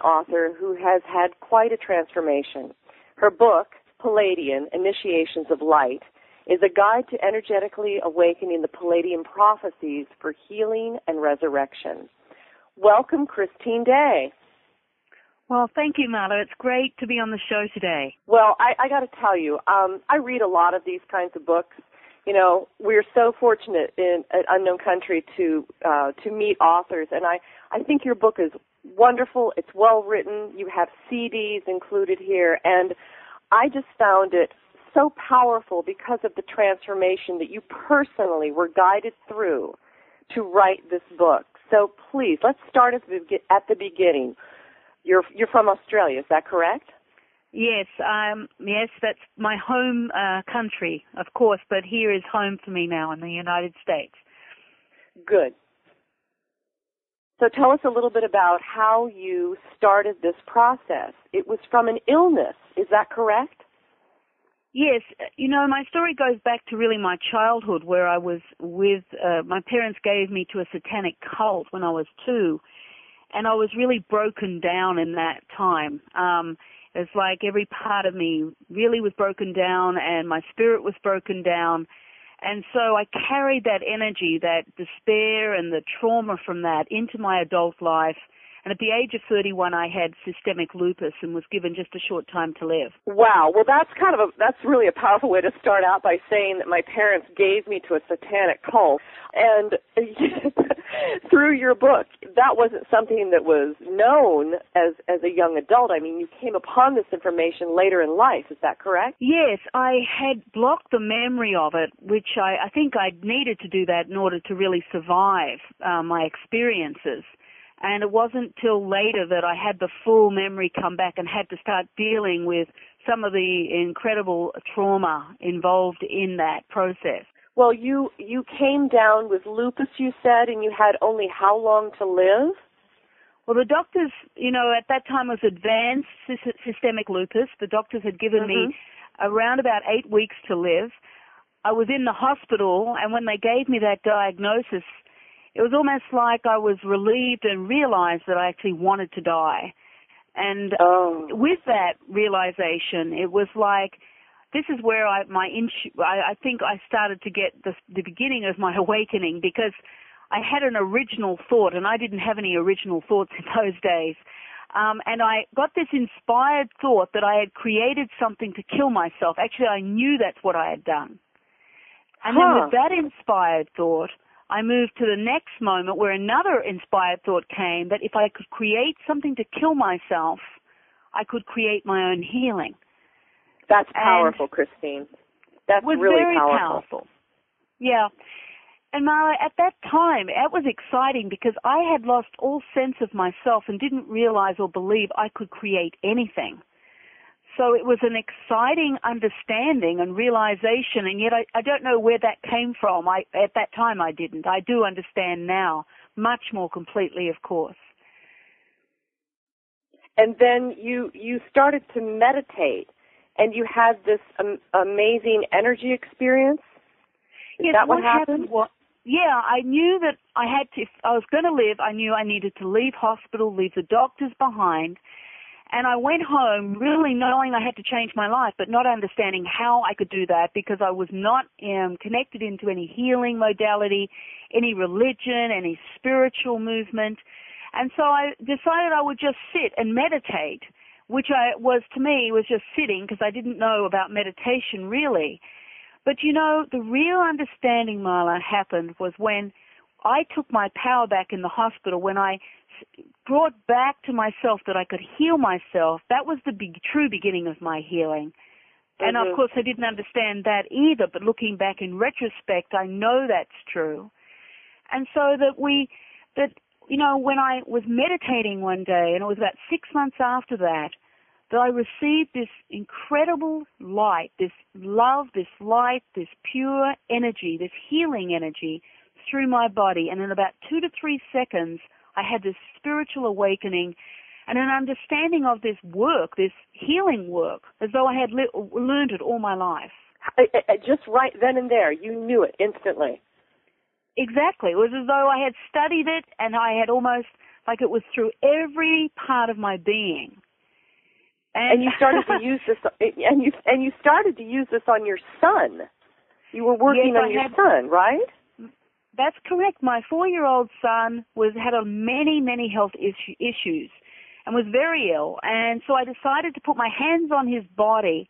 author who has had quite a transformation. Her book, Pleiadian Initiations of Light, is a guide to energetically awakening the Pleiadian prophecies for healing and resurrection. Welcome, Christine Day. Well, thank you, Marla. It's great to be on the show today. Well, I got to tell you, I read a lot of these kinds of books. You know, we're so fortunate in Unknown Country to meet authors, and I think your book is wonderful. It's well written. You have CDs included here, and I just found it so powerful because of the transformation that you personally were guided through to write this book. So please, let's start at the beginning. You're from Australia, is that correct? Yes, yes, that's my home country, of course, but here is home for me now in the United States. Good. So tell us a little bit about how you started this process. It was from an illness, is that correct? Yes, you know, my story goes back to really my childhood where I was with, my parents gave me to a satanic cult when I was 2, and I was really broken down in that time. It's like every part of me really was broken down and my spirit was broken down. And so I carried that energy, that despair and the trauma from that into my adult life. And at the age of 31, I had systemic lupus and was given just a short time to live. Wow. Well, that's really a powerful way to start out by saying that my parents gave me to a satanic cult. And through your book, that wasn't something that was known as a young adult. I mean, you came upon this information later in life. Is that correct? Yes. I had blocked the memory of it, which I think I needed to do that in order to really survive my experiences. And it wasn't till later that I had the full memory come back and had to start dealing with some of the incredible trauma involved in that process. Well, you came down with lupus, you said, and you had only how long to live? Well, the doctors, you know, at that time was advanced systemic lupus. The doctors had given me around about 8 weeks to live. I was in the hospital, and when they gave me that diagnosis, it was almost like I was relieved and realized that I actually wanted to die. And with that realization, it was like, this is where I think I started to get the beginning of my awakening, because I had an original thought, and I didn't have any original thoughts in those days. And I got this inspired thought that I had created something to kill myself. Actually, I knew that's what I had done. And then with that inspired thought, I moved to the next moment where another inspired thought came, that if I could create something to kill myself, I could create my own healing. That's powerful, Christine. That's really very powerful. Yeah. And Marla, at that time, it was exciting because I had lost all sense of myself and didn't realize or believe I could create anything. So it was an exciting understanding and realization, and yet I don't know where that came from. At that time I didn't. I do understand now, much more completely, of course. And then you started to meditate, and you had this amazing energy experience? Is that what happened? Yeah, I knew that if I was going to live, I knew I needed to leave hospital, leave the doctors behind. And I went home really knowing I had to change my life, but not understanding how I could do that because I was not connected into any healing modality, any religion, any spiritual movement. And so I decided I would just sit and meditate, which to me was just sitting because I didn't know about meditation really. But, you know, the real understanding, Marla, happened was when I took my power back in the hospital, when I brought back to myself that I could heal myself. That was the true beginning of my healing. And, of course, I didn't understand that either, but looking back in retrospect, I know that's true. And so that you know, when I was meditating one day, and it was about 6 months after that I received this incredible light, this love, this light, this pure energy, this healing energy through my body. And in about 2 to 3 seconds, I had this spiritual awakening and an understanding of this work, this healing work, as though I had learned it all my life. Just right then and there, you knew it instantly. Exactly. It was as though I had studied it and I had almost like it was through every part of my being. And you started to use this, and you started to use this on your son. You were working on your son, right? That's correct. My 4-year-old son had many health issues and was very ill. And so I decided to put my hands on his body.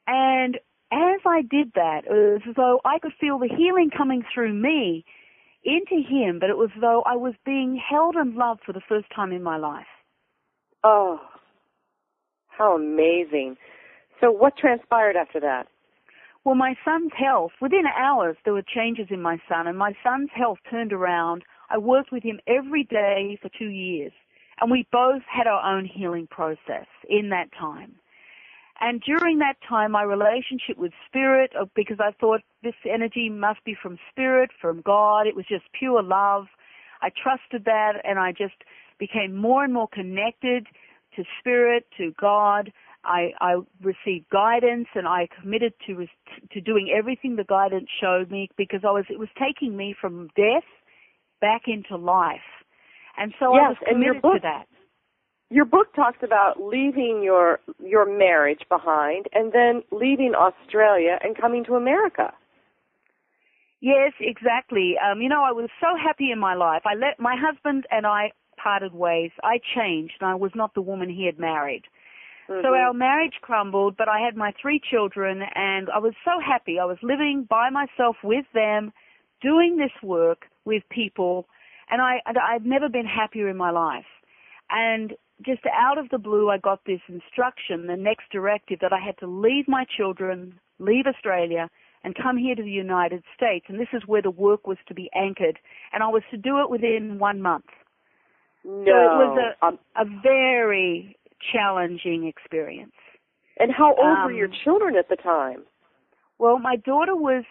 And as I did that, it was as though I could feel the healing coming through me into him, but it was as though I was being held and loved for the first time in my life. Oh, how amazing. So what transpired after that? Well, my son's health, within hours there were changes in my son, and my son's health turned around. I worked with him every day for 2 years, and we both had our own healing process in that time. And during that time, my relationship with Spirit, because I thought this energy must be from Spirit, from God, it was just pure love. I trusted that, and I just became more and more connected to Spirit, to God. I received guidance, and I committed to doing everything the guidance showed me, because it was taking me from death back into life. And so I was committed to that. Your book talks about leaving your marriage behind and then leaving Australia and coming to America. Yes, exactly. I was so happy in my life. My husband and I parted ways. I changed, and I was not the woman he had married. Mm-hmm. So our marriage crumbled, but I had my 3 children, and I was so happy. I was living by myself with them, doing this work with people, and I'd never been happier in my life. And just out of the blue, I got this instruction, the next directive, that I had to leave my children, leave Australia, and come here to the United States. And this is where the work was to be anchored. And I was to do it within 1 month. No. So it was a very challenging experience. And how old were your children at the time? Well, my daughter was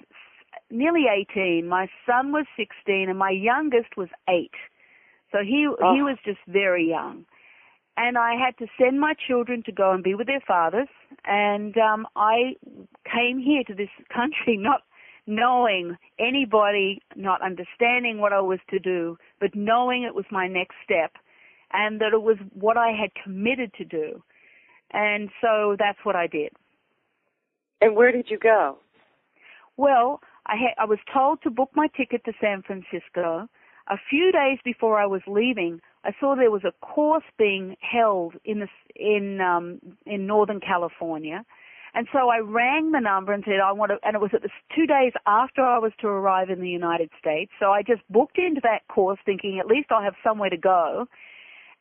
nearly 18, my son was 16, and my youngest was 8. So he was just very young. And I had to send my children to go and be with their fathers. And I came here to this country not knowing anybody, not understanding what I was to do, but knowing it was my next step and that it was what I had committed to do. And so that's what I did. And where did you go? Well, I was told to book my ticket to San Francisco. A few days before I was leaving, I saw there was a course being held in Northern California, and so I rang the number and said and it was 2 days after I was to arrive in the United States. So I just booked into that course, thinking at least I'll have somewhere to go.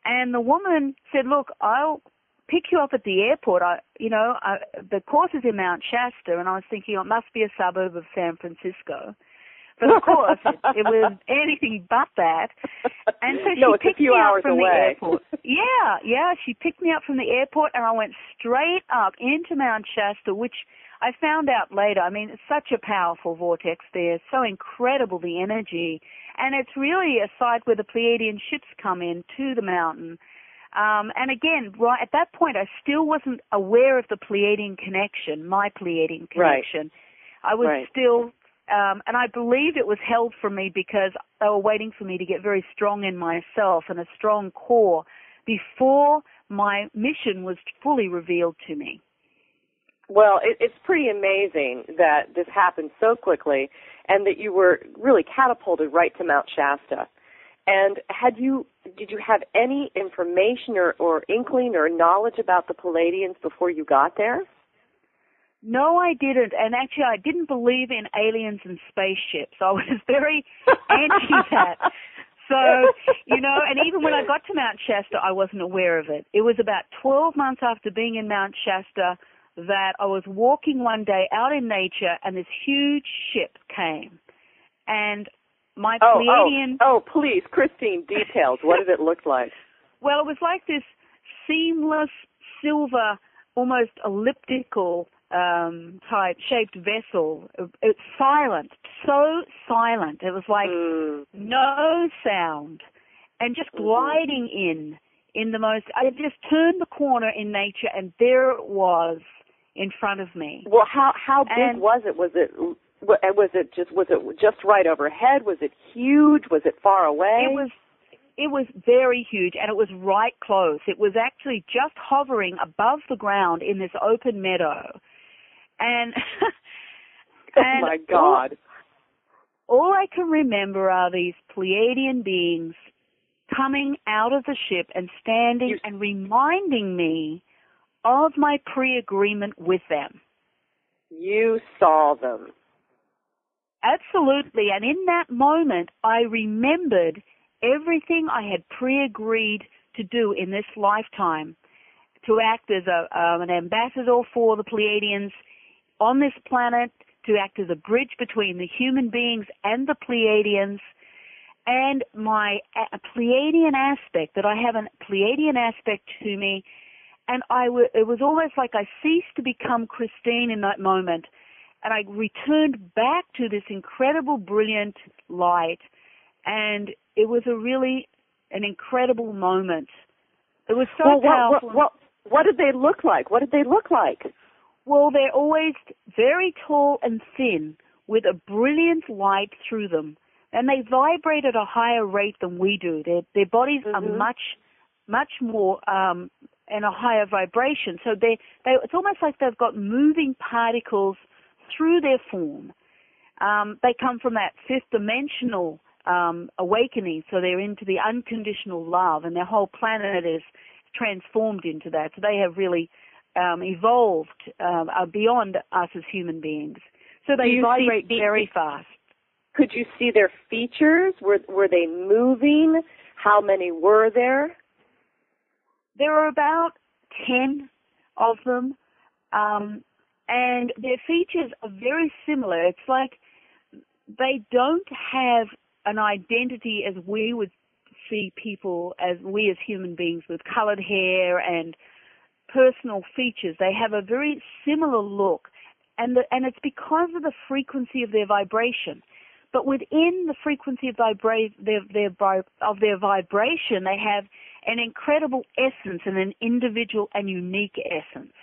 And the woman said, "Look, I'll pick you up at the airport. The course is in Mount Shasta," and I was thinking it must be a suburb of San Francisco. But of course, it was anything but that. And so she picked me up from the airport. Yeah, she picked me up from the airport, and I went straight up into Mount Shasta, which I found out later. I mean, it's such a powerful vortex there, so incredible, the energy. And it's really a site where the Pleiadian ships come in to the mountain. And again, right at that point, I still wasn't aware of the Pleiadian connection, my Pleiadian connection. Right. I was still... and I believe it was held for me because they were waiting for me to get very strong in myself and a strong core before my mission was fully revealed to me. Well, it's pretty amazing that this happened so quickly and that you were really catapulted right to Mount Shasta. And did you have any information or inkling or knowledge about the Pleiadians before you got there? No, I didn't. And actually, I didn't believe in aliens and spaceships. I was very anti that. So, and even when I got to Mount Shasta, I wasn't aware of it. It was about 12 months after being in Mount Shasta that I was walking one day out in nature, and this huge ship came. And my Pleiadian... Oh, please, Christine, details. What did it look like? Well, it was like this seamless, silver, almost elliptical type shaped vessel. It's silent, so silent. It was like no sound, and just gliding in the most. I just turned the corner in nature, and there it was in front of me. Well, how big was it? Was it just right overhead? Was it huge? Was it far away? it was very huge, and it was right close. It was actually just hovering above the ground in this open meadow. And, oh my God. All I can remember are these Pleiadian beings coming out of the ship and standing and reminding me of my pre-agreement with them. You saw them. Absolutely. And in that moment, I remembered everything I had pre-agreed to do in this lifetime, to act as an ambassador for the Pleiadians on this planet, to act as a bridge between the human beings and the Pleiadians, and my Pleiadian aspect, that I have a Pleiadian aspect to me. And it was almost like I ceased to become Christine in that moment, and I returned back to this incredible, brilliant light, and it was an incredible moment. It was so powerful. What did they look like? What did they look like? Well, they're always very tall and thin, with a brilliant light through them, and they vibrate at a higher rate than we do. Their bodies are much more and a higher vibration. So it's almost like they've got moving particles through their form. They come from that fifth dimensional awakening, so they're into the unconditional love, and their whole planet is transformed into that. So they have really evolved beyond us as human beings. So they vibrate very fast. Could you see their features? Were they moving? How many were there? There are about 10 of them, and their features are very similar. It's like they don't have an identity as we would see people, as we as human beings, with colored hair and personal features. They have a very similar look, and it's because of the frequency of their vibration. But within the frequency of their vibration, they have an incredible essence and an individual and unique essence.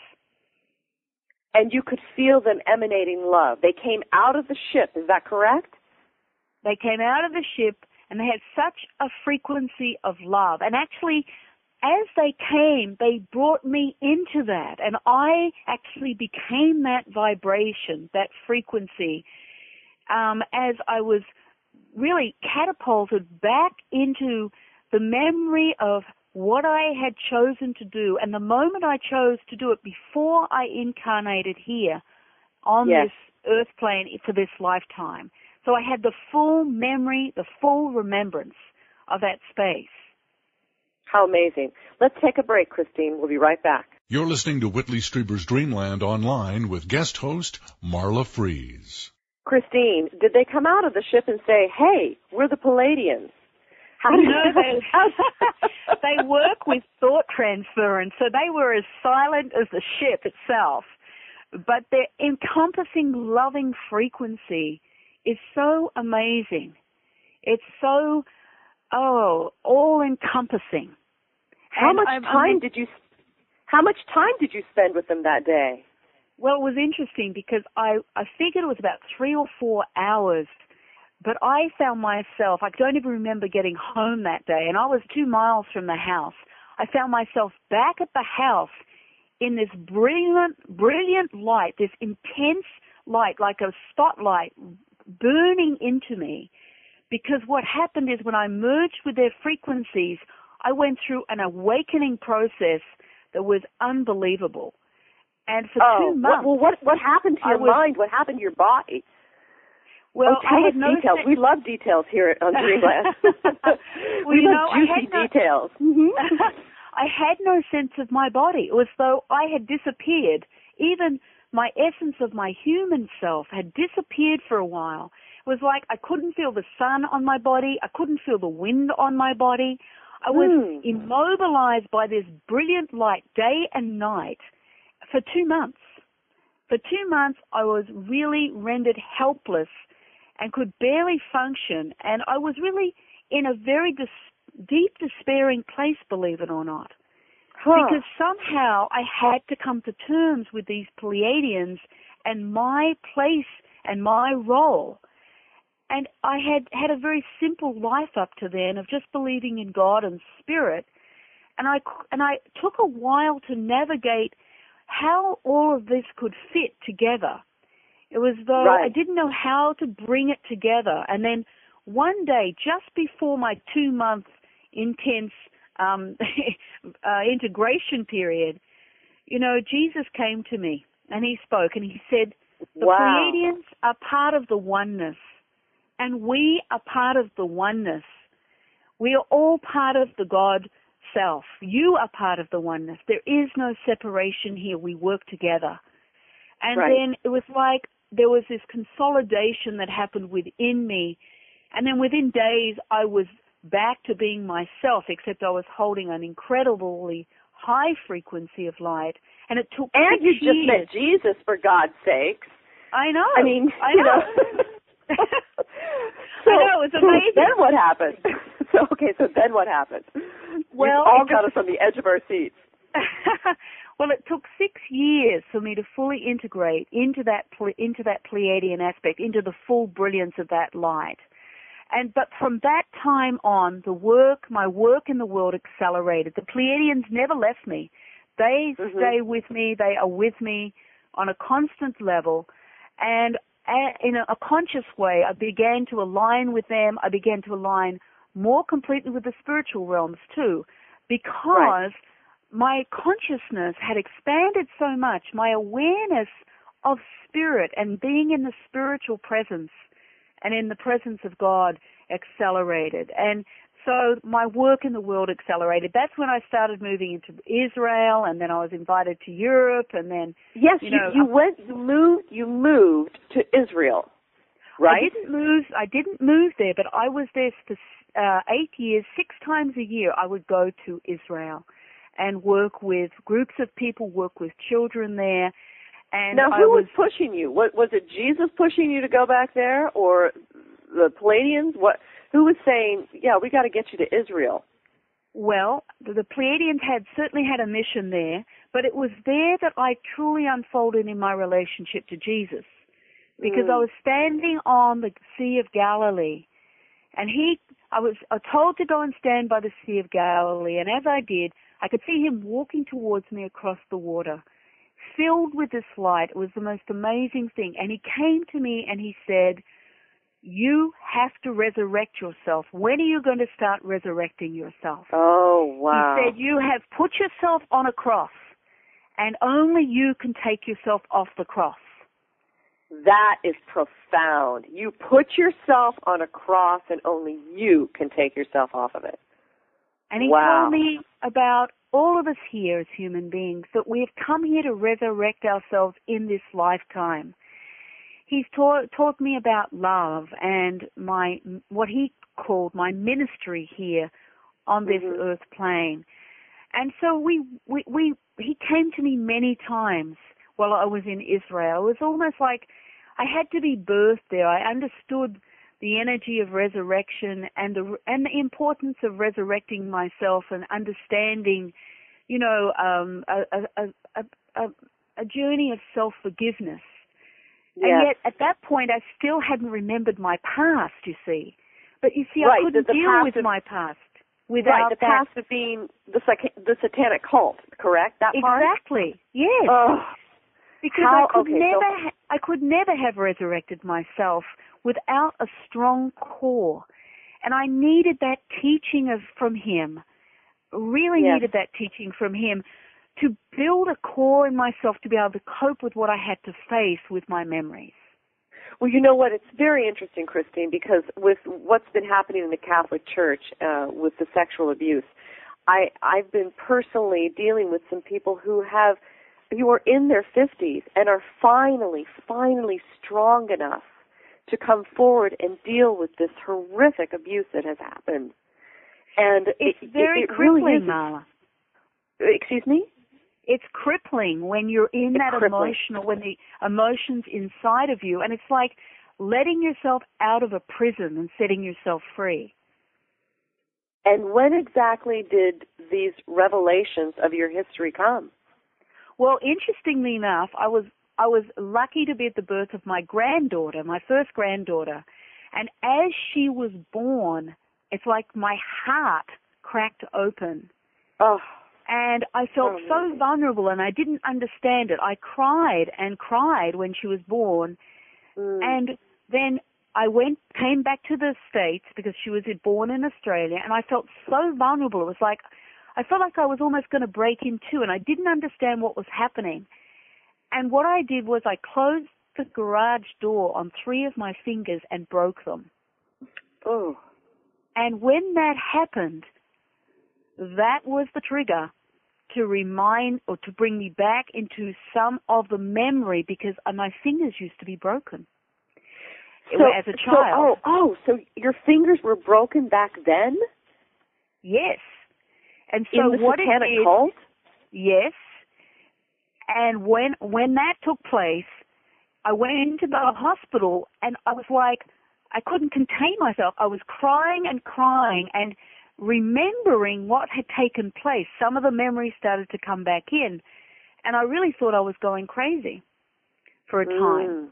And you could feel them emanating love. They came out of the ship, is that correct? They came out of the ship, and they had such a frequency of love. And actually, as they came, they brought me into that, and I actually became that vibration, that frequency, as I was really catapulted back into the memory of what I had chosen to do, and the moment I chose to do it before I incarnated here on this earth plane for this lifetime. So I had the full memory, the full remembrance of that space. How amazing. Let's take a break, Christine. We'll be right back. You're listening to Whitley Strieber's Dreamland Online with guest host Marla Fries. Christine, did they come out of the ship and say, hey, we're the Pleiadians? They work with thought transference, so they were as silent as the ship itself. But their encompassing, loving frequency is so amazing. It's so, all-encompassing. How much time did you spend with them that day? Well, it was interesting because I figured it was about 3 or 4 hours, but I found myself, I don't even remember getting home that day, and I was 2 miles from the house. I found myself back at the house in this brilliant light, this intense light, like a spotlight burning into me, because what happened is when I merged with their frequencies, I went through an awakening process that was unbelievable. And for 2 months... What happened to your mind? What happened to your body? Well, tell us details. We love details here on Dreamland. we love juicy details. I had no sense of my body. It was as though I had disappeared. Even my essence of my human self had disappeared for a while. It was like I couldn't feel the sun on my body. I couldn't feel the wind on my body. I was immobilized by this brilliant light day and night for 2 months. For 2 months, I was really rendered helpless and could barely function, and I was really in a very deep despairing place, believe it or not. Because somehow I had to come to terms with these Pleiadians and my place and my role. And I had a very simple life up to then of just believing in God and spirit. And I took a while to navigate how all of this could fit together. It was though I didn't know how to bring it together. And then one day, just before my 2-month intense integration period, Jesus came to me and he spoke and he said, the Pleiadians are part of the oneness and we are part of the oneness. We are all part of the God self. You are part of the oneness. There is no separation here. We work together. And then it was like there was this consolidation that happened within me. And then within days, I was back to being myself, except I was holding an incredibly high frequcy of light. And it took 6 years. And you just met Jesus, for God's sakes. I know. I mean, I know. So, I know, it's amazing. Then what happened? So then what happened? Well, you all got us on the edge of our seats. Well, it took 6 years for me to fully integrate into that Pleiadian aspect, into the full brilliance of that light. But from that time on, my work in the world accelerated. The Pleiadians never left me. They stay with me. They are with me on a constant level. And in a conscious way, I began to align with them. I began to align more completely with the spiritual realms too, because my consciousness had expanded so much. My awareness of spirit and being in the spiritual presence and in the presence of God accelerated. And so my work in the world accelerated. That's when I started moving into Israel, and then I was invited to Europe, and then you moved to Israel, right? I didn't move there, but I was there for 8 years. 6 times a year I would go to Israel and work with groups of people, work with children there. And now, who was pushing you? Was it Jesus pushing you to go back there, or the Pleiadians? Who was saying, yeah, we got to get you to Israel? Well, the Pleiadians certainly had a mission there, but it was there that I truly unfolded in my relationship to Jesus, because I was standing on the Sea of Galilee, and I was told to go and stand by the Sea of Galilee, and as I did, I could see him walking towards me across the water, filled with this light. It was the most amazing thing. And he came to me and he said, you have to resurrect yourself. When are you going to start resurrecting yourself? Oh, wow. He said, you have put yourself on a cross, and only you can take yourself off the cross. That is profound. You put yourself on a cross, and only you can take yourself off of it. And he told me about all of us here as human beings, that we have come here to resurrect ourselves in this lifetime. He's taught me about love and what he called my ministry here on this earth plane. And so he came to me many times while I was in Israel. It was almost like I had to be birthed there. I understood the energy of resurrection and the importance of resurrecting myself and understanding, a journey of self-forgiveness. Yes. And yet, at that point, I still hadn't remembered my past, you see. But you see, I couldn't deal with my past without the past of being the satanic cult, correct? That part? Exactly, yes. Because I could never have resurrected myself without a strong core. And I needed that teaching from him, needed that teaching from him, to build a core in myself to be able to cope with what I had to face with my memories. Well, you know what? It's very interesting, Christine, because with what's been happening in the Catholic Church with the sexual abuse, I've been personally dealing with some people who are in their 50s and are finally strong enough to come forward and deal with this horrific abuse that has happened. And it's very crippling, really Marla. Excuse me? It's crippling when you're in that emotional, when the emotion's inside of you, and it's like letting yourself out of a prison and setting yourself free. And when exactly did these revelations of your history come? Well, interestingly enough, I was lucky to be at the birth of my granddaughter, my first granddaughter, And as she was born, it's like my heart cracked open. Oh. And I felt so vulnerable, and I didn't understand it. I cried and cried when she was born. And then I came back to the States because she was born in Australia, and I felt so vulnerable. It was like, I felt like I was almost going to break in two, and I didn't understand what was happening. And what I did was I closed the garage door on 3 of my fingers and broke them. Oh. And when that happened, that was the trigger to remind or to bring me back into some of the memory, because my fingers used to be broken as a child. So your fingers were broken back then? Yes. And so in the satanic cult? Yes. And when that took place, I went into the hospital, and I was like, I couldn't contain myself. I was crying and remembering what had taken place. Some of the memories started to come back in, and I really thought I was going crazy for a time.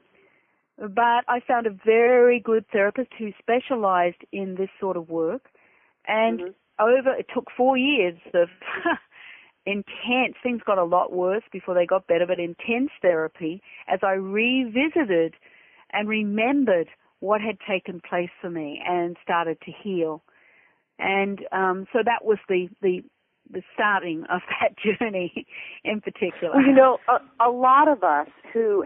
But I found a very good therapist who specialized in this sort of work, and it took 4 years of intense, things got a lot worse before they got better, but intense therapy as I revisited and remembered what had taken place for me and started to heal. And so that was the starting of that journey in particular. Well, you know, a lot of us who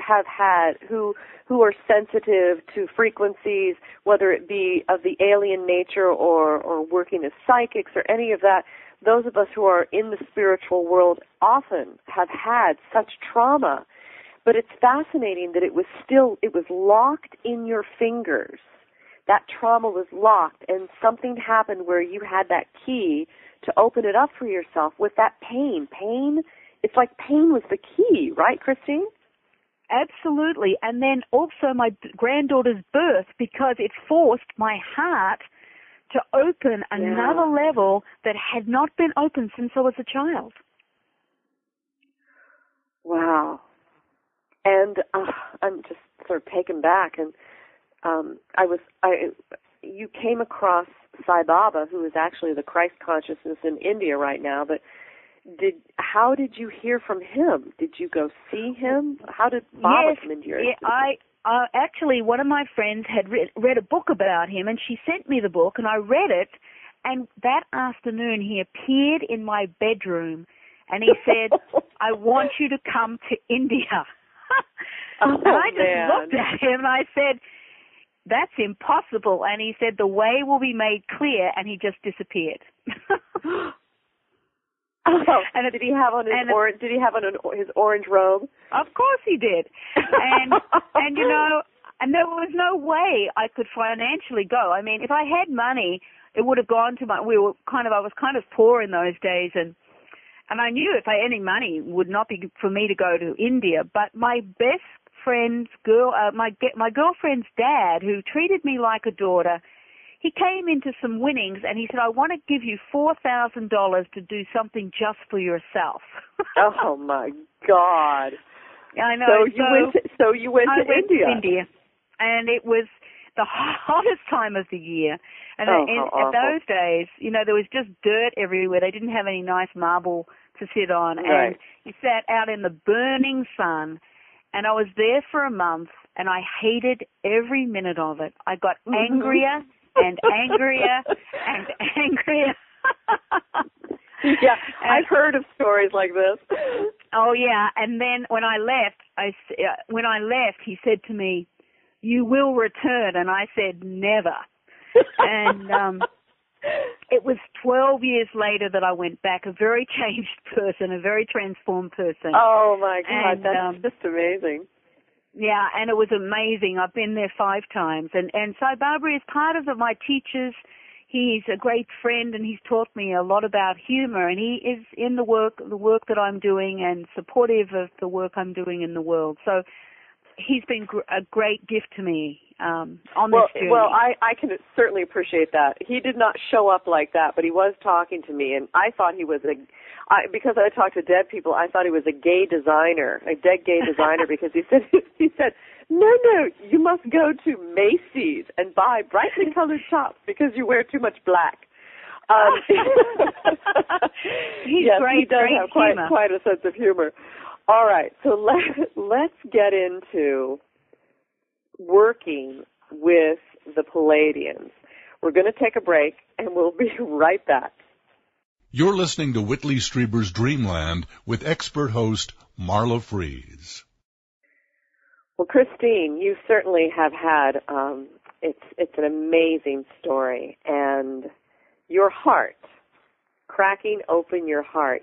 are sensitive to frequencies, whether it be of the alien nature or working as psychics or any of that, those of us who are in the spiritual world often have had such trauma. But it's fascinating that it was locked in your fingers. That trauma was locked, and something happened where you had that key to open it up for yourself with that pain. Pain, it's like pain was the key, right, Christine? Absolutely. And then also my granddaughter's birth, because it forced my heart to open another level that had not been open since I was a child. Wow. And I'm just sort of taken back, and you came across Sai Baba, who is actually the Christ consciousness in India right now, but how did you hear from him? Did you go see him? How did Baba come into your experience? Actually, one of my friends had read a book about him, and she sent me the book, and I read it, and that afternoon he appeared in my bedroom, and he said, I want you to come to India. And I just looked at him, and I said, that's impossible. And he said, the way will be made clear, and he just disappeared. And did he have on his orange robe? Of course he did. And you know, and there was no way I could financially go. I mean, if I had money, it would have gone to I was kind of poor in those days, and I knew if I had any money, it would not be for me to go to India. But my best friend's my girlfriend's dad, who treated me like a daughter, he came into some winnings, and he said, I want to give you $4,000 to do something just for yourself. Oh, my God. I know. So you went to India. And it was the hottest time of the year. And at those days, you know, there was just dirt everywhere. They didn't have any nice marble to sit on. Right. And you sat out in the burning sun. And I was there for a month, and I hated every minute of it. I got angrier and angrier and angrier. Yeah, I've heard of stories like this. Oh, yeah. And then when I left, he said to me, you will return. And I said, never. And it was 12 years later that I went back, a very changed person, a very transformed person. Oh, my God, and, that's just amazing. Yeah, and it was amazing. I've been there 5 times. And Sai Baba is part of my teachers. He's a great friend, and he's taught me a lot about humor, and he is in the work that I'm doing and supportive of the work I'm doing in the world. So he's been a great gift to me on this journey. Well, I can certainly appreciate that. He did not show up like that, but he was talking to me, and I thought he was because I talk to dead people, I thought he was a gay designer, a dead gay designer, because he said, no, you must go to Macy's and buy brightly colored tops because you wear too much black. He's yes, great, he does have quite a sense of humor. All right, so let's get into working with the Pleiadians. We're going to take a break, and we'll be right back. You're listening to Whitley Strieber's Dreamland with expert host Marla Fries. Well, Christine, you certainly have had, it's an amazing story, and your heart, cracking open your heart,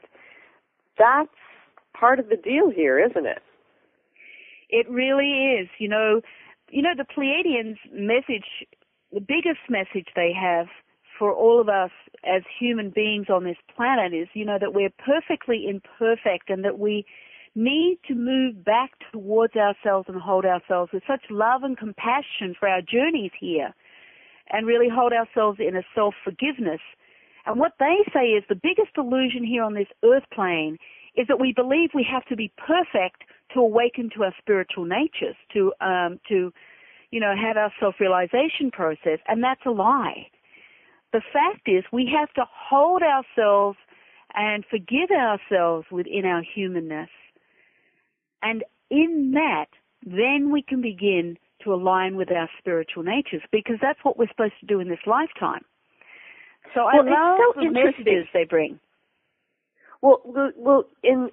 that's part of the deal here, isn't it? It really is. You know, the Pleiadians' message, the biggest message they have for all of us as human beings on this planet is, that we're perfectly imperfect and that we need to move back towards ourselves and hold ourselves with such love and compassion for our journeys here and really hold ourselves in a self-forgiveness. And what they say is the biggest illusion here on this earth plane is that we believe we have to be perfect to awaken to our spiritual natures, to have our self-realization process, and that's a lie. The fact is we have to hold ourselves and forgive ourselves within our humanness. And in that, then we can begin to align with our spiritual natures, because that's what we're supposed to do in this lifetime. So I love the messages they bring. Well, in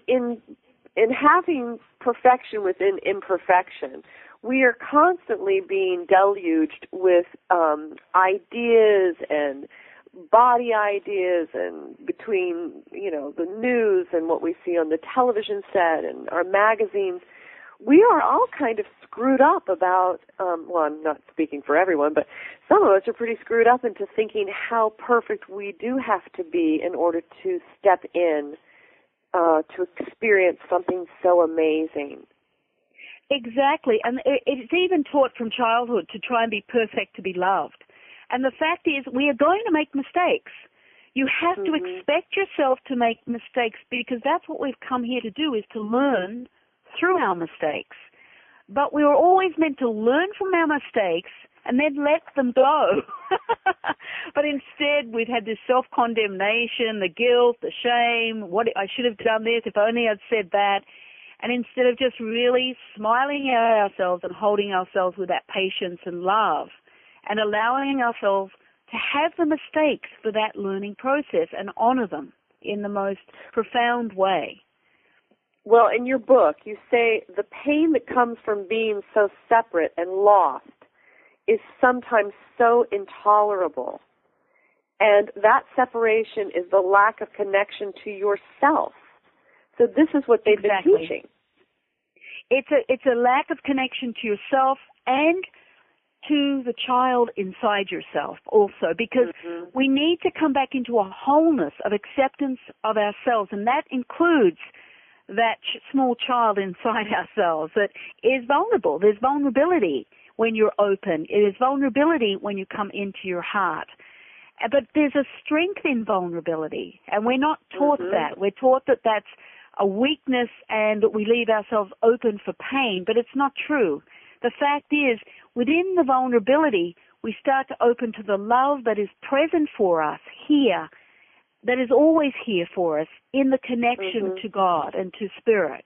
having perfection within imperfection, we are constantly being deluged with ideas and body ideas, and between the news and what we see on the television set and our magazines, we are all kind of screwed up about. Well, I'm not speaking for everyone, but some of us are pretty screwed up into thinking how perfect we do have to be in order to step in to experience something so amazing. Exactly, and it's even taught from childhood to try and be perfect to be loved. And the fact is, we are going to make mistakes. You have to expect yourself to make mistakes, because that's what we've come here to do, is to learn through our mistakes. But we were always meant to learn from our mistakes and then let them go. But instead, we've had this self-condemnation, the guilt, the shame, what I should have done this, if only I'd said that. And instead of just really smiling at ourselves and holding ourselves with that patience and love and allowing ourselves to have the mistakes for that learning process and honor them in the most profound way. Well, in your book, you say the pain that comes from being so separate and lost is sometimes so intolerable. And that separation is the lack of connection to yourself. So this is what they've been teaching. It's a lack of connection to yourself and to the child inside yourself also, because we need to come back into a wholeness of acceptance of ourselves, and that includes that small child inside ourselves that is vulnerable. There's vulnerability when you're open. It is vulnerability when you come into your heart. But there's a strength in vulnerability, and we're not taught that. We're taught that that's a weakness and that we leave ourselves open for pain, but it's not true. The fact is, within the vulnerability, we start to open to the love that is present for us here, that is always here for us in the connection to God and to Spirit.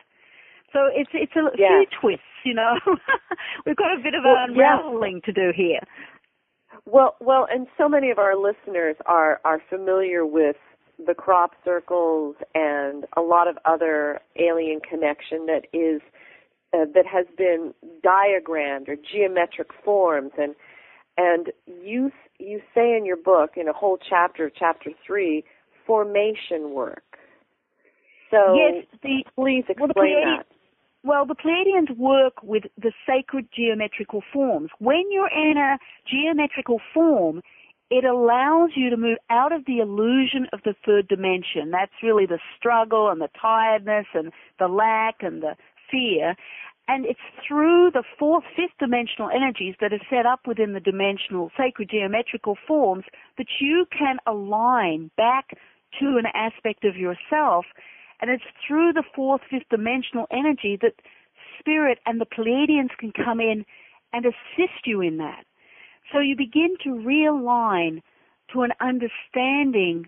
So it's a few twists, We've got a bit of unraveling to do here. Well, and so many of our listeners are familiar with the crop circles and a lot of other alien connection that is that has been diagrammed or geometric forms, and you say in your book, in a whole chapter 3, formation work. So yes, please explain that. Well, the Pleiadians work with the sacred geometrical forms. When you're in a geometrical form, it allows you to move out of the illusion of the third dimension. That's really the struggle and the tiredness and the lack and the fear, And it's through the fourth, fifth dimensional energies that are set up within the dimensional sacred geometrical forms that you can align back to an aspect of yourself. And it's through the fourth, fifth dimensional energy that Spirit and the Pleiadians can come in and assist you in that. So you begin to realign to an understanding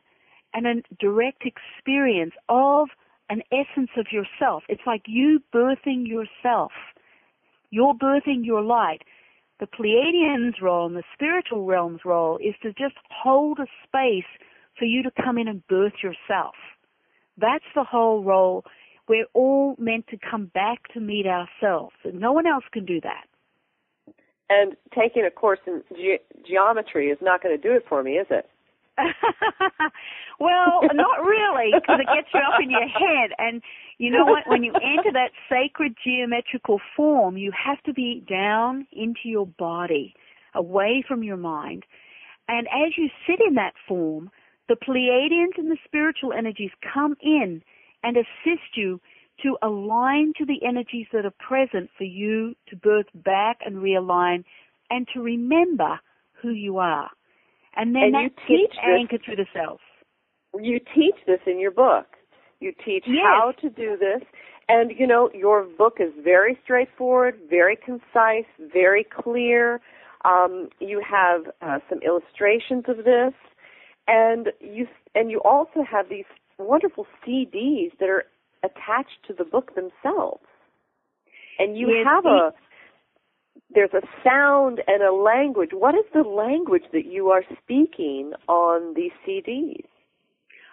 and a direct experience of an essence of yourself. It's like you birthing yourself. You're birthing your light. The Pleiadians' role and the spiritual realm's role is to just hold a space for you to come in and birth yourself. That's the whole role. We're all meant to come back to meet ourselves, and no one else can do that. And taking a course in geometry is not going to do it for me, is it? Well, not really, because it gets you up in your head. And you know what? When you enter that sacred geometrical form, you have to be down into your body, away from your mind. And as you sit in that form, the Pleiadians and the spiritual energies come in and assist you to align to the energies that are present for you to birth back and realign and to remember who you are. And then that gets anchored through the cells. You teach this in your book. You teach how to do this. And, you know, your book is very straightforward, very concise, very clear. You have some illustrations of this. And you also have these wonderful CDs that are attached to the book themselves. And you have there's a sound and a language. What is the language that you are speaking on these CDs?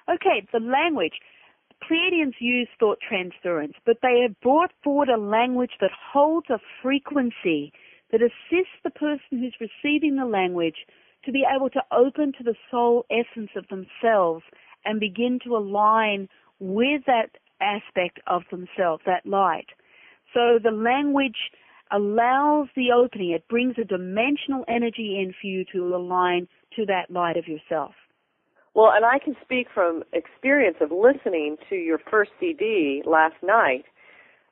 Okay, the language. Pleiadians use thought transference, but they have brought forward a language that holds a frequency that assists the person who's receiving the language to be able to open to the soul essence of themselves and begin to align with that aspect of themselves, that light. So the language allows the opening. It brings a dimensional energy in for you to align to that light of yourself. Well, and I can speak from experience of listening to your first CD last night.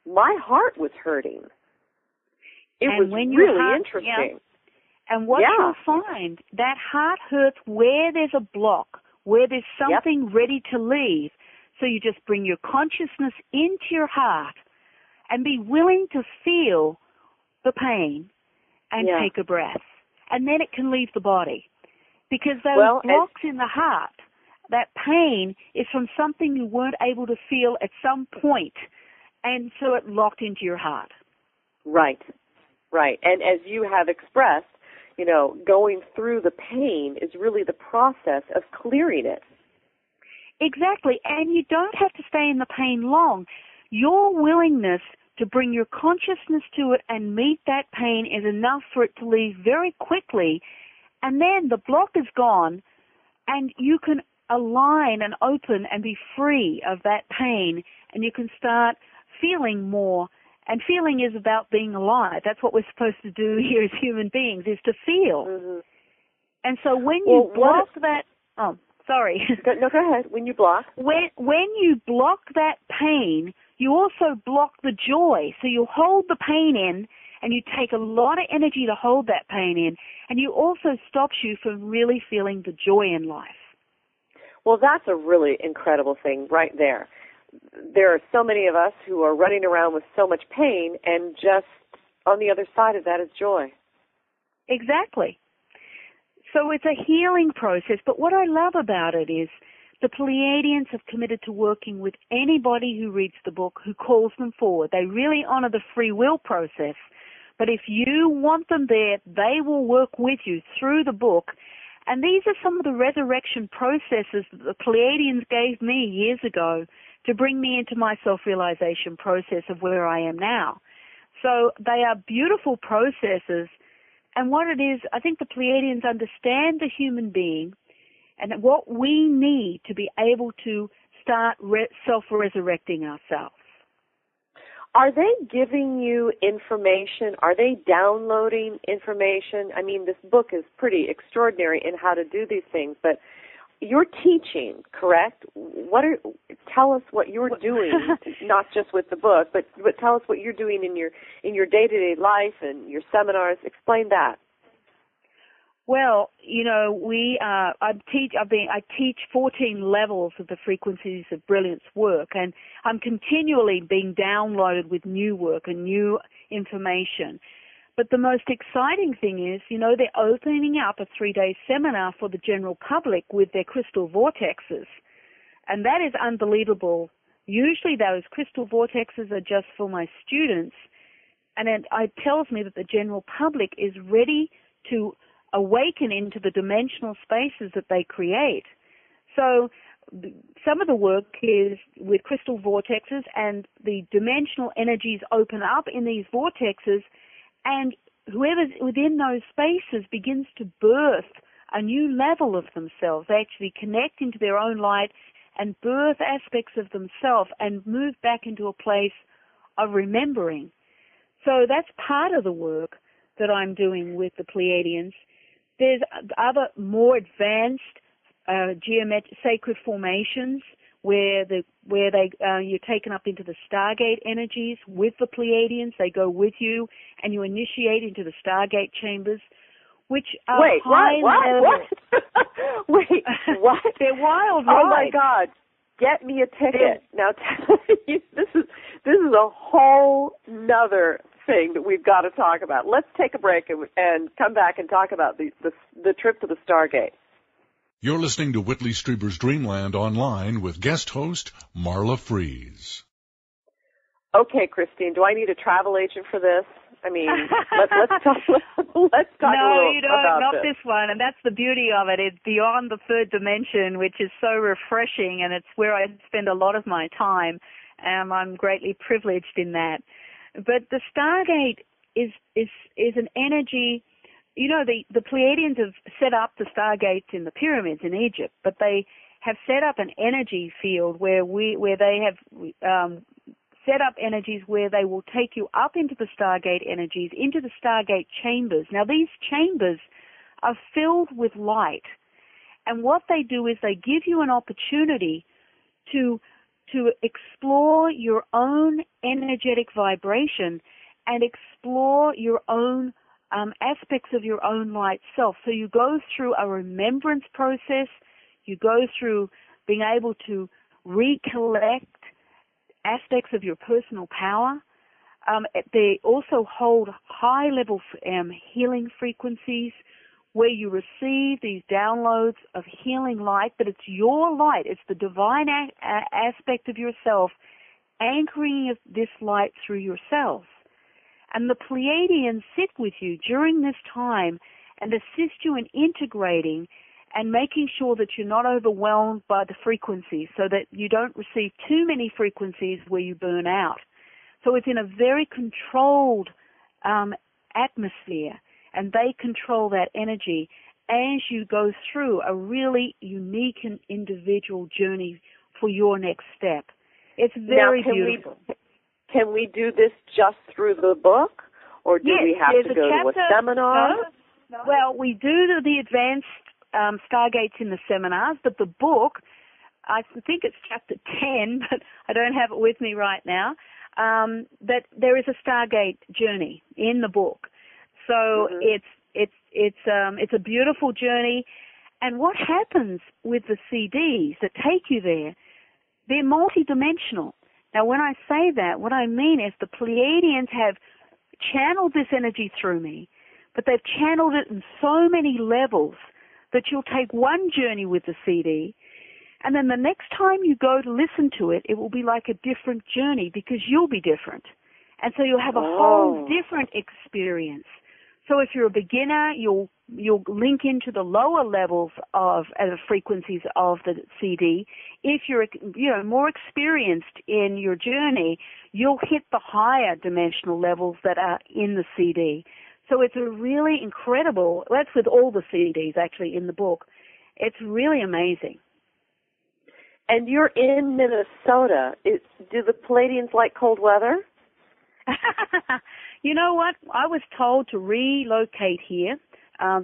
My heart was hurting. It was really interesting. Yeah. And what you'll find, that heart hurts where there's a block, where there's something ready to leave. So you just bring your consciousness into your heart and be willing to feel the pain and take a breath. And then it can leave the body. Because those blocks in the heart, that pain is from something you weren't able to feel at some point, and so it locked into your heart. Right. And as you have expressed, you know, going through the pain is really the process of clearing it. Exactly, and you don't have to stay in the pain long. Your willingness to bring your consciousness to it and meet that pain is enough for it to leave very quickly. And then the block is gone, and you can align and open and be free of that pain, and you can start feeling more. And feeling is about being alive. That's what we're supposed to do here as human beings, is to feel. Mm-hmm. And so when you block that... Oh, sorry. No, go ahead. When you block? When you block that pain, you also block the joy. So you hold the pain in, and you take a lot of energy to hold that pain in, and you also stops you from really feeling the joy in life. Well, that's a really incredible thing right there. There are so many of us who are running around with so much pain, and just on the other side of that is joy. Exactly. So it's a healing process, but what I love about it is the Pleiadians have committed to working with anybody who reads the book, who calls them forward. They really honor the free will process. But if you want them there, they will work with you through the book. And these are some of the resurrection processes that the Pleiadians gave me years ago to bring me into my self-realization process of where I am now. So they are beautiful processes. And what it is, I think the Pleiadians understand the human being and what we need to be able to start self-resurrecting ourselves. Are they giving you information? Are they downloading information? I mean, this book is pretty extraordinary in how to do these things, but you're teaching, correct? Tell us what you're doing, not just with the book, but tell us what you're doing in your day-to-day life and your seminars. Explain that. Well, I teach 14 levels of the Frequencies of Brilliance work, and I'm continually being downloaded with new work and new information. But the most exciting thing is, they're opening up a 3-day seminar for the general public with their crystal vortexes. And that is unbelievable. Usually those crystal vortexes are just for my students. And it tells me that the general public is ready to awaken into the dimensional spaces that they create. So some of the work is with crystal vortexes, and the dimensional energies open up in these vortexes, and whoever's within those spaces begins to birth a new level of themselves. They actually connect into their own light and birth aspects of themselves and move back into a place of remembering. So that's part of the work that I'm doing with the Pleiadians. There's other more advanced sacred formations where you're taken up into the Stargate energies with the Pleiadians. They go with you, and you initiate into the Stargate chambers, which are What? Wait, what? They're wild rides. Oh my God! Get me a ticket now. This is a whole nother thing that we've got to talk about. Let's take a break and come back and talk about the trip to the Stargate. You're listening to Whitley Strieber's Dreamland Online with guest host Marla Fries. Okay, Christine, do I need a travel agent for this? I mean, let's talk a little No, you don't, about not this one. And that's the beauty of it. It's beyond the third dimension, which is so refreshing, and it's where I spend a lot of my time. I'm greatly privileged in that. But the Stargate is an energy. The Pleiadians have set up the Stargates in the pyramids in Egypt, but they have set up an energy field where they have set up energies where they will take you up into the Stargate energies, into the Stargate chambers. Now, these chambers are filled with light, and what they do is they give you an opportunity to explore your own energetic vibration and explore your own aspects of your own light self. So you go through a remembrance process. You go through being able to recollect aspects of your personal power. They also hold high-level healing frequencies where you receive these downloads of healing light, but it's your light. It's the divine aspect of yourself anchoring this light through yourself. And the Pleiadians sit with you during this time and assist you in integrating and making sure that you're not overwhelmed by the frequencies so that you don't receive too many frequencies where you burn out. So it's in a very controlled atmosphere, and they control that energy as you go through a really unique and individual journey for your next step. It's very beautiful. Can we do this just through the book, or do we have to go to a seminar? No. Well, we do the advanced Stargates in the seminars, but the book, I think it's chapter 10, but I don't have it with me right now, that there is a Stargate journey in the book. So it's a beautiful journey. And what happens with the CDs that take you there, they're multidimensional. Now, when I say that, what I mean is the Pleiadians have channeled this energy through me, but they've channeled it in so many levels that you'll take one journey with the CD, and then the next time you go to listen to it, it will be like a different journey because you'll be different. And so you'll have a whole different experience. So if you're a beginner, you'll link into the lower levels of frequencies of the CD. If you're more experienced in your journey, you'll hit the higher dimensional levels that are in the CD. So it's a really incredible. That's with all the CDs actually in the book. It's really amazing. And you're in Minnesota. Do the Pleiadians like cold weather? You know what? I was told to relocate here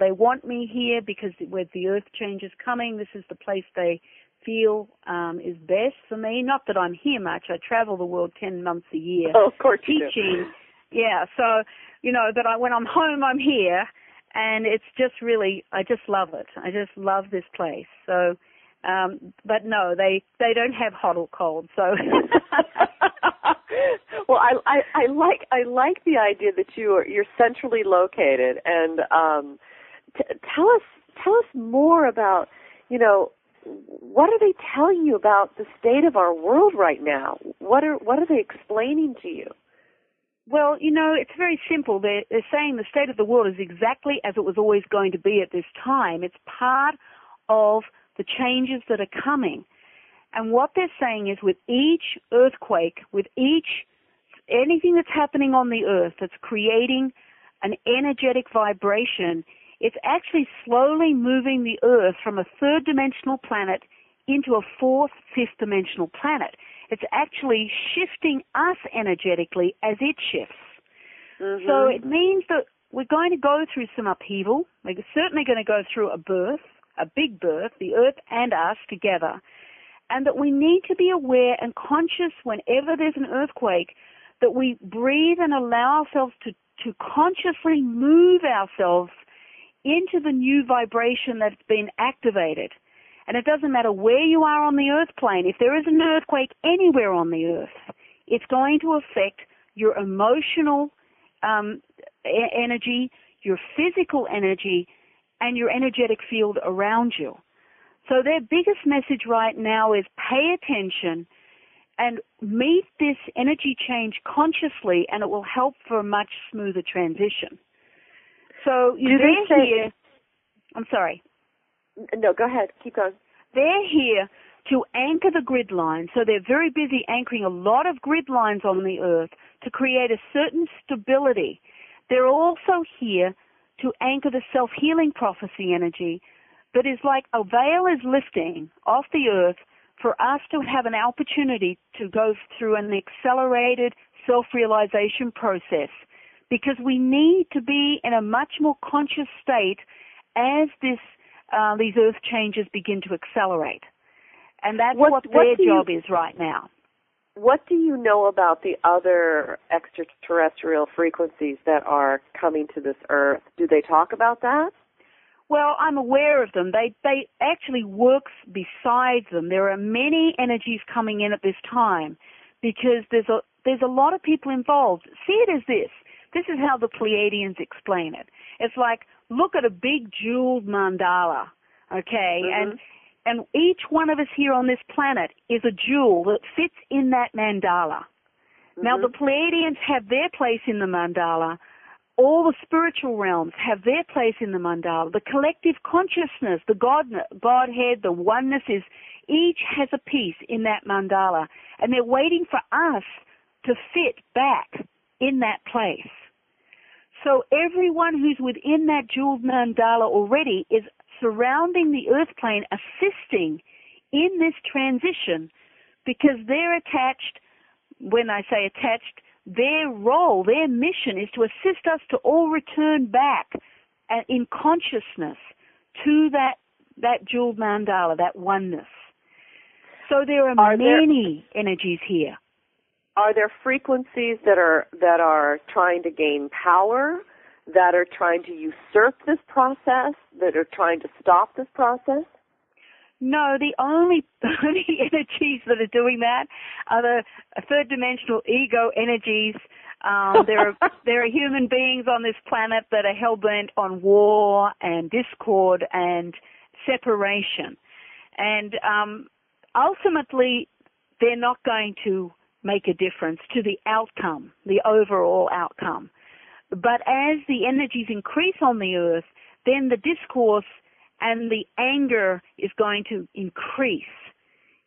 They want me here because with the earth changes coming, this is the place they feel is best for me. Not that I'm here much. I travel the world 10 months a year. Oh, of course teaching. You do. Yeah, so, but when I'm home, I'm here, and it's just really, I just love it. I just love this place. So, but no, they don't have hot or cold, so. Well, I like the idea that you're centrally located, and tell us more about, what are they telling you about the state of our world right now? What are they explaining to you? Well, it's very simple. They're saying the state of the world is exactly as it was always going to be at this time. It's part of the changes that are coming. And what they're saying is with each earthquake, with anything that's happening on the earth that's creating an energetic vibration, it's actually slowly moving the earth from a third-dimensional planet into a fourth, fifth-dimensional planet. It's actually shifting us energetically as it shifts. Mm-hmm. So it means that we're going to go through some upheaval. We're certainly going to go through a birth, a big birth, the earth and us together, and that we need to be aware and conscious whenever there's an earthquake that we breathe and allow ourselves to consciously move ourselves into the new vibration that's been activated. And it doesn't matter where you are on the earth plane. If there is an earthquake anywhere on the earth, it's going to affect your emotional energy, your physical energy, and your energetic field around you. So their biggest message right now is pay attention and meet this energy change consciously, and it will help for a much smoother transition. So they're here. I'm sorry. No, go ahead. Keep going. They're here to anchor the grid lines. So they're very busy anchoring a lot of grid lines on the earth to create a certain stability. They're also here to anchor the self-healing prophecy energy that is like a veil is lifting off the earth for us to have an opportunity to go through an accelerated self-realization process, because we need to be in a much more conscious state as these earth changes begin to accelerate. And that's what their job is right now. What do you know about the other extraterrestrial frequencies that are coming to this earth? Do they talk about that? Well, I'm aware of them. They actually work besides them. There are many energies coming in at this time because there's a lot of people involved. See it as this. This is how the Pleiadians explain it. It's like, look at a big jeweled mandala, okay? Mm-hmm. And each one of us here on this planet is a jewel that fits in that mandala. Mm-hmm. Now, the Pleiadians have their place in the mandala. All the spiritual realms have their place in the mandala. The collective consciousness, the Godhead, the oneness each has a piece in that mandala. And they're waiting for us to fit back in that place. So everyone who's within that jeweled mandala already is surrounding the earth plane, assisting in this transition, because they're attached. When I say attached, their role, their mission is to assist us to all return back in consciousness to that jeweled mandala, that oneness. So there are many energies here. Are there frequencies that are trying to gain power, that are trying to usurp this process, that are trying to stop this process? No, the only energies that are doing that are the third-dimensional ego energies. There are human beings on this planet that are hell-bent on war and discord and separation. And ultimately, they're not going to make a difference to the outcome, the overall outcome. But as the energies increase on the earth, then the discourse and the anger is going to increase.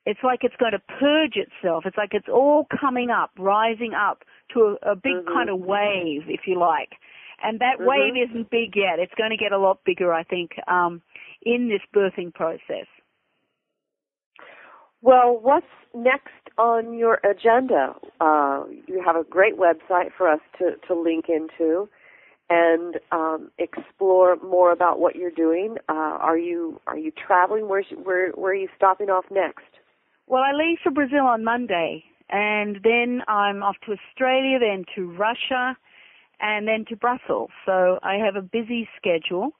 It's like it's going to purge itself. It's like it's all coming up, rising up to a big mm-hmm. kind of wave, if you like. And that mm-hmm. wave isn't big yet. It's going to get a lot bigger, I think, in this birthing process. Well, what's next on your agenda? You have a great website for us to link into. and explore more about what you're doing. Are you traveling? Where are you stopping off next? Well, I leave for Brazil on Monday, and then I'm off to Australia, then to Russia, and then to Brussels. So I have a busy schedule.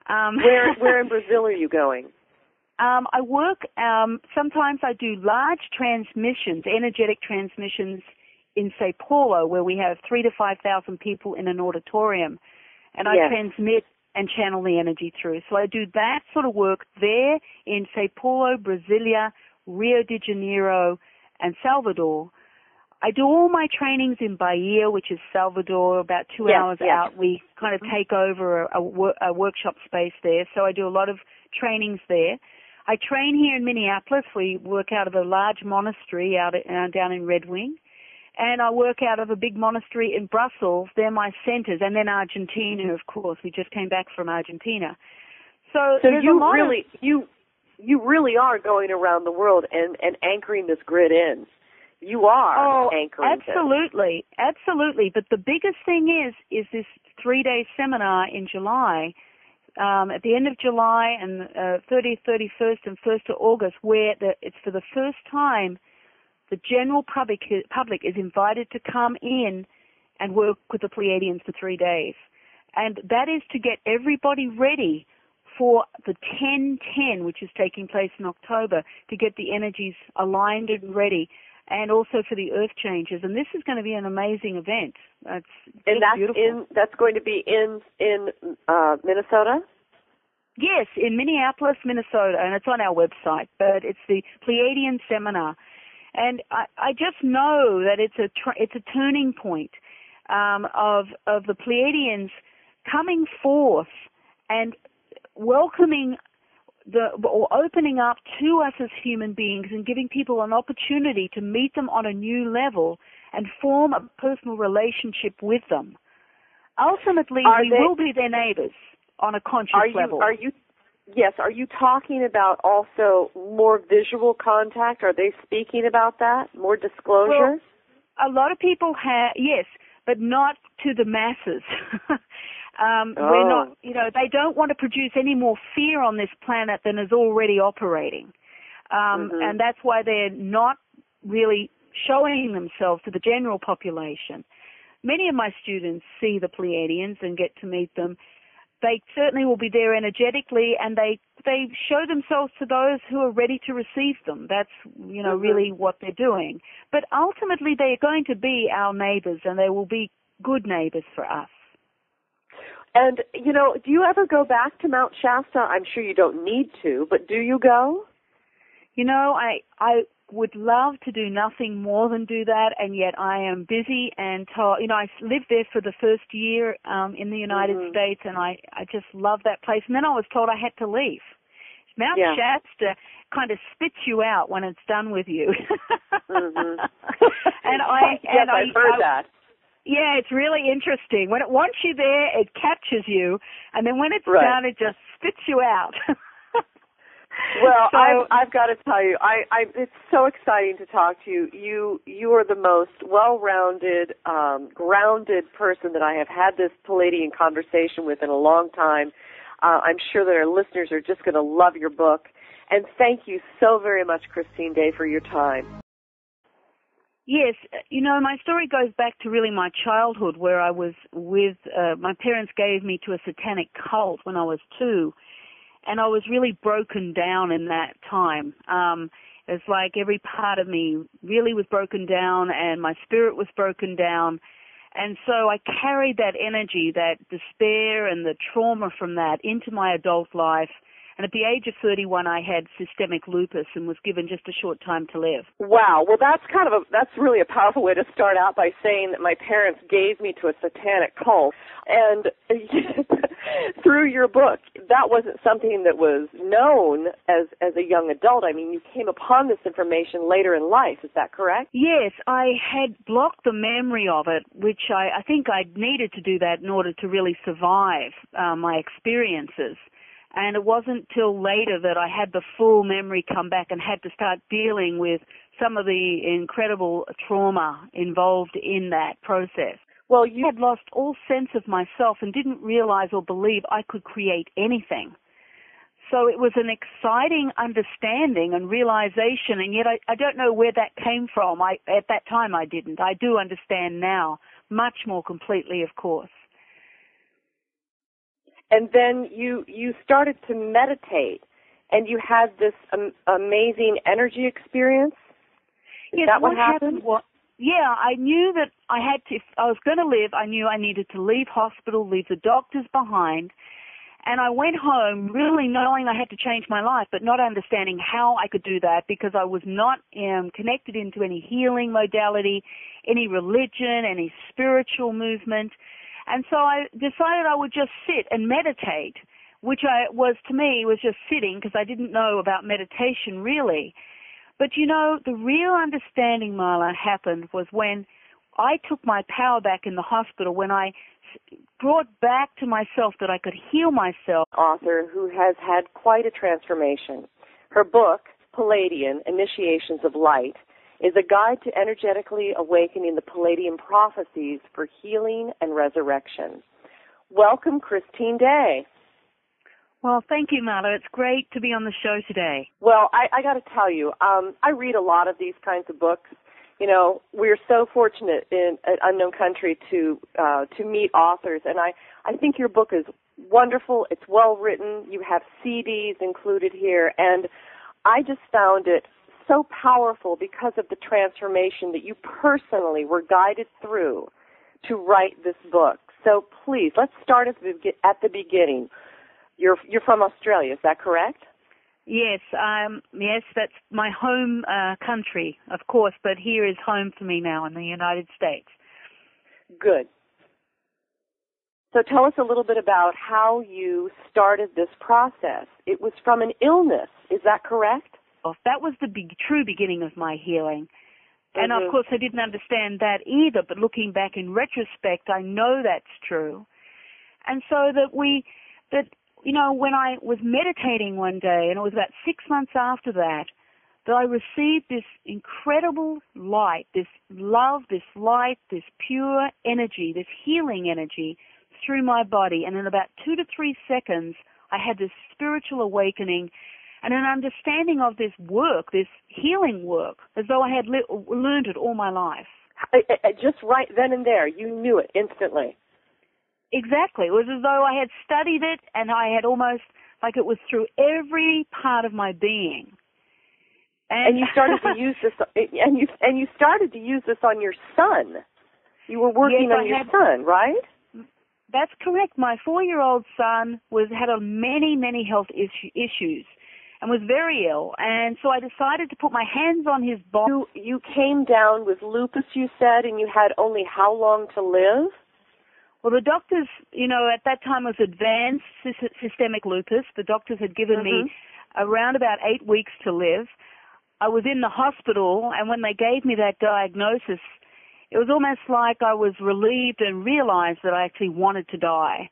Where in Brazil are you going? I work, sometimes I do large transmissions, energetic transmissions in Sao Paulo, where we have 3,000 to 5,000 people in an auditorium, and I transmit and channel the energy through. So I do that sort of work there in Sao Paulo, Brasilia, Rio de Janeiro, and Salvador. I do all my trainings in Bahia, which is Salvador, about 2 hours out. We kind of take over a workshop space there, so I do a lot of trainings there. I train here in Minneapolis. We work out of a large monastery down in Red Wing. And I work out of a big monastery in Brussels. They're my centers. And then Argentina, of course. We just came back from Argentina. So you really are going around the world and anchoring this grid in. You are anchoring absolutely, this. Absolutely. But the biggest thing is this 3-day seminar in July, at the end of July and 30th, 31st, and 1st of August, where it's for the first time the general public is invited to come in and work with the Pleiadians for 3 days. And that is to get everybody ready for the 10-10, which is taking place in October, to get the energies aligned and ready, and also for the earth changes. And this is going to be an amazing event. That's beautiful. That's going to be in Minnesota? Yes, in Minneapolis, Minnesota, and it's on our website, but it's the Pleiadian Seminar. And I just know that it's a turning point of the Pleiadians coming forth and welcoming or opening up to us as human beings and giving people an opportunity to meet them on a new level and form a personal relationship with them. Ultimately, we will be their neighbors on a conscious level. Are you talking about also more visual contact? Are they speaking about that? More disclosure? Well, a lot of people have, yes, but not to the masses. We're not, they don't want to produce any more fear on this planet than is already operating. And that's why they're not really showing themselves to the general population. Many of my students see the Pleiadians and get to meet them. They certainly will be there energetically, and they show themselves to those who are ready to receive them. That's, really what they're doing. But ultimately, they are going to be our neighbors, and they will be good neighbors for us. And, do you ever go back to Mount Shasta? I'm sure you don't need to, but do you go? I would love to do nothing more than do that, and yet I am busy and I lived there for the first year in the United States, and I just love that place. And then I was told I had to leave. Mount Shasta kind of spits you out when it's done with you. And I've heard that. Yeah, it's really interesting. When it wants you there, it captures you, and then when it's done, it just spits you out. Well, so, I've got to tell you, it's so exciting to talk to you. You are the most well-rounded, grounded person that I have had this Pleiadian conversation with in a long time. I'm sure that our listeners are just going to love your book. And thank you so very much, Christine Day, for your time. Yes, my story goes back to really my childhood, where I was with, my parents gave me to a satanic cult when I was 2. And I was really broken down in that time. It's like every part of me really was broken down, and my spirit was broken down. And so I carried that energy, that despair and the trauma from that into my adult life. And at the age of 31, I had systemic lupus and was given just a short time to live. Wow. Well, that's really a powerful way to start out, by saying that my parents gave me to a satanic cult. And through your book, that wasn't something that was known as a young adult. I mean, you came upon this information later in life. Is that correct? Yes, I had blocked the memory of it, which I think I needed to do that in order to really survive my experiences. And it wasn't till later that I had the full memory come back and had to start dealing with some of the incredible trauma involved in that process. Well, you had lost all sense of myself and didn't realize or believe I could create anything. So it was an exciting understanding and realization, and yet I don't know where that came from. At that time I didn't. I do understand now, much more completely, of course. And then you started to meditate, and you had this amazing energy experience? Is that what happened? Yeah, I knew that if I was going to live, I knew I needed to leave hospital, leave the doctors behind. And I went home really knowing I had to change my life, but not understanding how I could do that because I was not connected into any healing modality, any religion, any spiritual movement. And so I decided I would just sit and meditate, which to me was just sitting because I didn't know about meditation really. But you know, the real understanding, Marla, happened was when I took my power back in the hospital, when I brought back to myself that I could heal myself. Author who has had quite a transformation. Her book, Pleiadian Initiations of Light, is a guide to energetically awakening the Pleiadian prophecies for healing and resurrection. Welcome, Christine Day. Well, thank you, Marla. It's great to be on the show today. Well, I got to tell you, I read a lot of these kinds of books. You know, we're so fortunate in an unknown country to meet authors, and I think your book is wonderful. It's well written. You have CDs included here, and I just found it so powerful because of the transformation that you personally were guided through to write this book. So please, let's start at the beginning. You're from Australia, is that correct? Yes, yes, that's my home country, of course, but here is home for me now in the United States. Good. So tell us a little bit about how you started this process. It was from an illness, is that correct? Well, that was the true beginning of my healing. And, of course, I didn't understand that either, but looking back in retrospect, I know that's true. And so you know, when I was meditating one day, and it was about 6 months after that I received this incredible light, this love, this light, this pure energy, this healing energy through my body. And in about 2 to 3 seconds, I had this spiritual awakening and an understanding of this work, this healing work, as though I had learned it all my life. Just right then and there, you knew it instantly. Exactly. It was as though I had studied it, and I had almost, like it was through every part of my being. And you started to use this, and you started to use this on your son. You were working on your son, right? That's correct. My 4-year-old son had many health issues and was very ill, and so I decided to put my hands on his body. You came down with lupus, you said, and you had only how long to live? Well, the doctors, you know, at that time was advanced systemic lupus. The doctors had given me around about 8 weeks to live. I was in the hospital, and when they gave me that diagnosis, it was almost like I was relieved and realized that I actually wanted to die.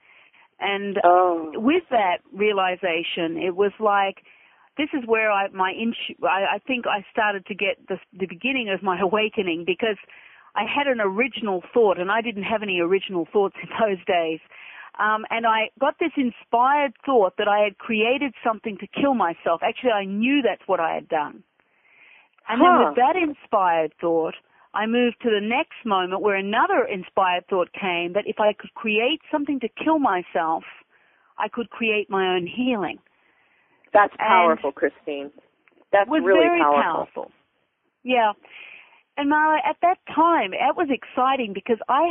And with that realization, it was like, this is where I think I started to get the beginning of my awakening, because I had an original thought, and I didn't have any original thoughts in those days. And I got this inspired thought that I had created something to kill myself. Actually, I knew that's what I had done. And then with that inspired thought, I moved to the next moment where another inspired thought came, that if I could create something to kill myself, I could create my own healing. That's powerful, Christine. That's really very powerful. Yeah. And Marla, at that time, it was exciting because I